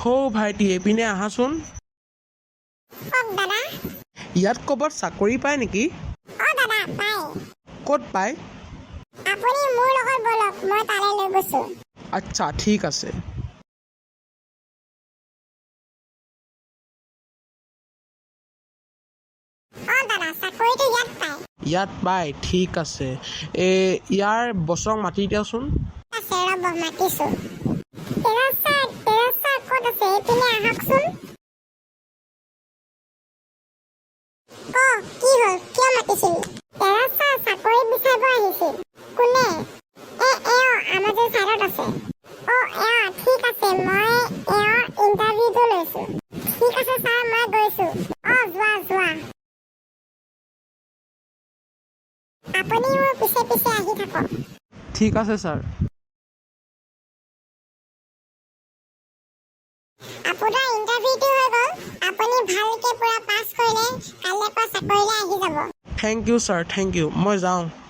হৌ ভাইটি এইপিনে আহাচোন কওক দাদা ইয়াত ক'ৰবাত চাকৰি পায় নেকি দাদা পায় ক'ত পায় আপুনি মোৰ লগত বলক মই তালৈ লৈ গৈছো আচ্ছা ঠিক আছে দাদা চাকৰিটো ইয়াত পায় ইয়াত পায় ঠিক আছে ইয়াৰ বছক মাতি দিয়াচোন আছে ৰ'ব মাতিছো তেৰাছ ছাৰ ক'ত আছে এইপিনে আহকচোন কি হ'ল কিয় মাতিছিল তেৰাছ ছাৰ চাকৰি বিচাৰিব আহিছিল কোনে আমাজন ছাইডত আছে ঠিক আছে মই ইণ্টাৰভিউটো লৈছো ঠিক আছে ছাৰ মই গৈছো যোৱা আপুনি মোৰ পিছে পিছে আহি থাকক ঠিক আছে ছাৰ আপোনাৰ ইণ্টাৰভিউটো হৈ গ'ল আপুনি ভালকে পুৰা পাছ কৰিলে কাইলৈ পৰা চাকৰিলৈ আহি যাব thank you sir thank you মই যাওঁ